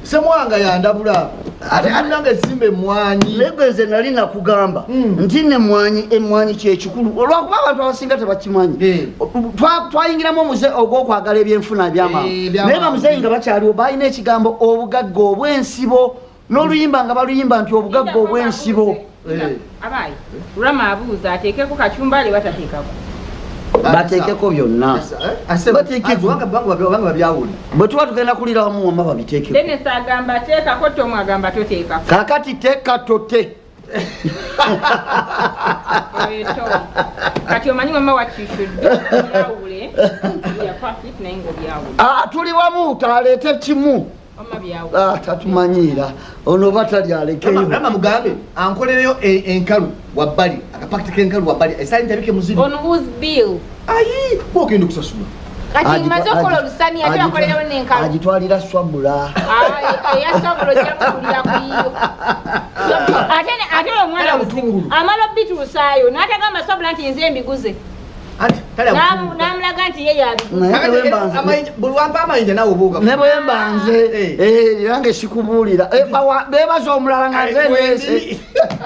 Semwanga yandabula ate nange simbe mwanyi legeze nali nakugamba ntine mwanyi emwanyi kyekikulu olwakuba abantu abasinga tebakimanyi twayingiramu omuze ogw'okwagala ebyenfuna by'amangu naye bamuzeeyi nga bakyaliwo balina ekigambo obugagga obw'ensibo n'oluyimba nga baluyimba nti obugagga obw'ensibo abayi Lulama abuuza ateekeko kacumbali batateekako bateekeko byonna bwe tuba tugenda kulira wamu wama babiteekeko Dennis agamba teekako Tomu agamba toteekako kakati teeka tote kati omanyi mama wakishudde byawule yapakit naye ngo byawule tuli wamu taleete kimu tatumanyiira ono batali alekeyo Lama mugambe ankolereyo enkalu wabbali akapakiti k'enkalu wabbali esali ntabike muzibu on whose bill ayi bwogenda okusasula kati maze okola olusani ate akolereyo n'enkalu agitwalira swabula eya swabula gyamukulira kuyiyo ate omwana amala obituusaayo n'atagamba swabula nti nze mbiguze namulaga nti ye yabulwampa amayinja nawe obuuga ne bwe mbanze nange sikubuulira bebaza omulala nga nze neese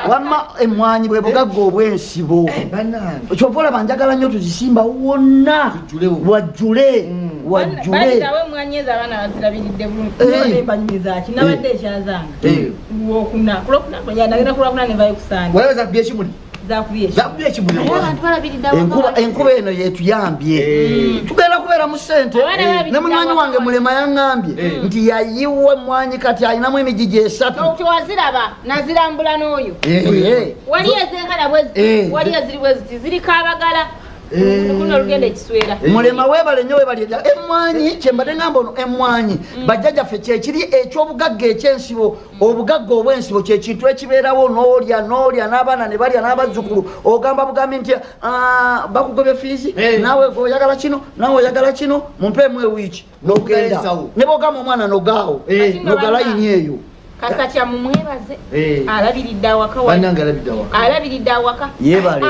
wamma emmwanyi bwe bugagga obw'ensibo kyova olaba njagala nnyo tuzisimba wonna wajjule balirawo emmwanyi ezo abaana bazirabiridde bulungi banyumizaki nabadde ekyazanga wokuna kulokuna kulakuna nevayo kusaani walaweza kubya ekimuli enkuba eno yetuyambye tugenda kubeera mu ssente ne munywanyi wange mulema yaŋŋambye nti yayiwa emmwanyi kati alinamu emigigi 3 tiwaziraba nazirambula n'oyo wali ezenkana wali eziri bweziti ziriko abagala kuno lugenda ekiswera mulema weebale nnyo weebale emmwanyi kyembadde ngamba ono emmwanyi bajjajjaffe kyekiri eky'obugagga eky'ensibo obugagga obw'ensibo kyekintu ekibeerawo n'olya n'abaana ne balya n'abazzukulu ogamba bugambi nti bakugobye fiizi naawe oyagala kino naawe oyagala kino mumpeemu ewiiki n'ogenda ne boogamba omwana nogaawo nogalayini eyo Kasatya mumwebaze alabiridde awaka alabiridde awaka yebale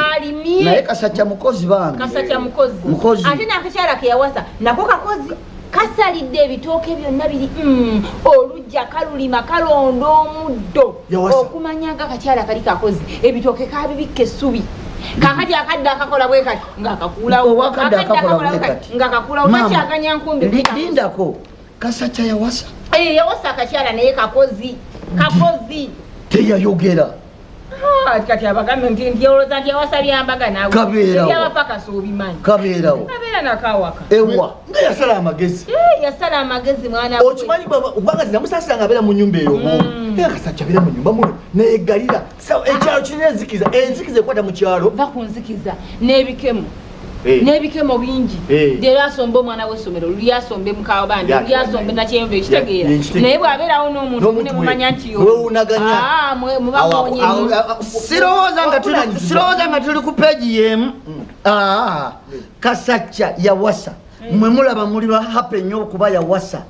naye Kasatya mukozi bange Kasatya mukozi ate n'akakyala ke yawasa nako kakozi kasalidde ebitooke byonna biri olujja kalulima kalonda omuddo okumanyanga akakyala kali kakozi ebitooke kabibikka essubi kakati akadde akakola bwe kati ng'akakuulawo ng'akakuulawo kakyaganya nkumbi lindako Kasatya yawasa yawasa akakyala naye kakozi teyayogera kati abagambe nti olowooza nti yawasa byambaga nawe byabapakasi obimanyi kabeera nakawaka ewa nga yasala amagezi mwana okimanyi kubanga zinamusasira nga abeera mu nnyumba eyo Kasatya abeera mu nnyumba muno neyegalira ekyalo kirina enzikiza ekwata mu kyalo va ku nzikiza n'ebikemo n'ebikemo bingi lyasomba omwana w'essomero lyasombe mukawa bandi lyasombe nakyenvu ekitegeera naye bw'abeerawo n'omuntu nemumanya nti sirowooza nga tuli ku peegi y'emu Kasatya yawasa mwe mulaba muli ba happy nnyo okuba yawasa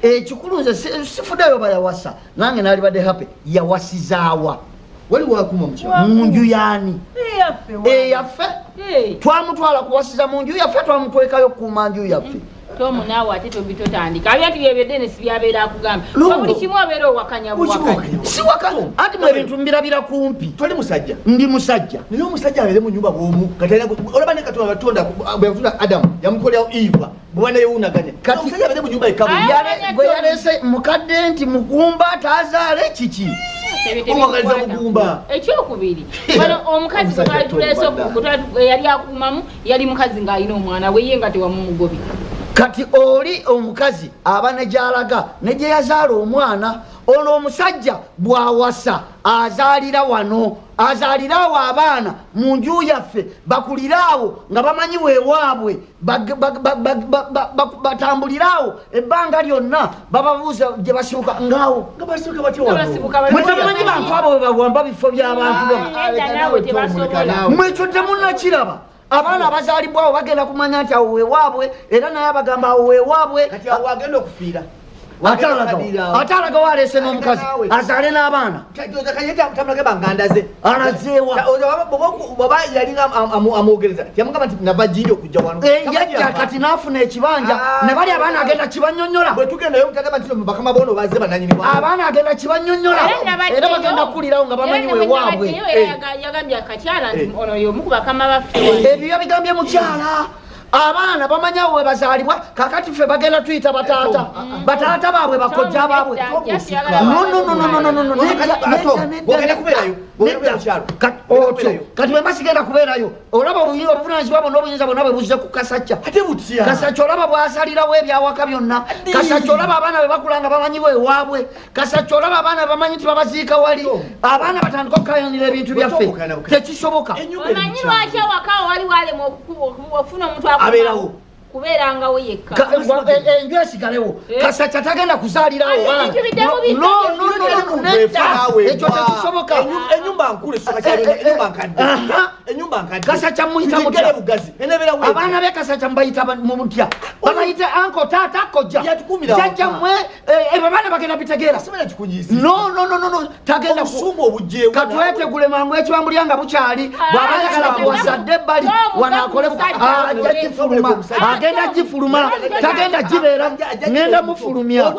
ekikulu nze sifuddeyo bayawasa nange naalibadde happy yawasizaawa wali wakuma mukyalo mu nju yaani eyaffe twamutwala kuwasiza mu nju yaffe twamutwekayo kuuma nju yaffe Tomu naawe ate tobitotandika abyatu byebyo Dennis byabeera akugamba buli kimu abeera owakanya si wakanya anti mu ebintu mbirabira kumpi toli musajja ndi musajja naye omusajja abeere mu nnyumba bw'omu olaba ne Katonda bwe yatunda Adamu yamukolerawo Eva bwe nayewunaganya omusajja abeere mu nnyumba ekamu bwe yaleese mukadde nti mugumba taazaale kiki omwagaliza mugumba ekyokubiri omukazi twalituleese yali akuumamu yali mukazi ng'alina omwana we ye nga tewamumugobi kati oli omukazi aba ne gy'alaga ne gye yazaala omwana ono omusajja bw'awasa azaalira wano azaaliraawo abaana mu nju yaffe bakuliraawo nga bamanyi weewaabwe batambuliraawo ebbanga lyonna bababuuza gye basibuka ngaawo mwe temumanyi bantu abo bwe bawamba bifo by'abantu mwekyo temunnakiraba abaana abazaalibwawo bagenda kumanya nti awo weewaabwe era naye abagamba awo weewaabwe kati awo agenda okufiira atalaga walese n'omukazi azaale n'abaana tamulage bangandaze alazeewa bwaba yalinga amwogereza yamugamba nti nava jiri okujja wano yajja kati n'afuna ekibanja ne bali abaana agenda kibanyonnyola bwe tugendayo mutagamba nti bakama bono bazze bannanyini abaana agenda kibanyonnyola era bagenda kulirawo nga bamanyi wewaabwe yagambye akakyala nti ono y'omu ku bakama baffe ebyo yabigambye mukyala abaana bamanyawo we bazaalibwa kakati ffe bagenda tuyita bataata baabwe bakojja baabwe kati bwe basigenda kubeerayo olaba obuvunaanyizibwa bwonna obuyinza bwonna bwe buzze ku kasacca kasacca olaba bwasalirawo ebyawaka byonna kasacca olaba abaana bwe bakula nga bamanyiwo ewaabwe kasacca olaba abaana bamanyi nti babaziika wali abaana batandika okukayanira ebintu byaffe tekisoboka omanyi lwaki awaka wali walema okufuna omuntu abeerawo kubeerangawo yekka enju esigalewo kasacca tagenda kuzaalirawo ekyo tekisoboka enyumba nkule enyumba nkadde kasacca muyita mutya abaana be kasacca mubayita mutya babayita anko taata kojja jajjammwe ebyo abaana bagenda bitegeera tagenda katwetegule mangu ekibambulya nga bukyali bw'aba ayagala bwasadde ebbali wanaakole ajja gifuluma agenda gifuluma tagenda gibeera ngenda mufulumya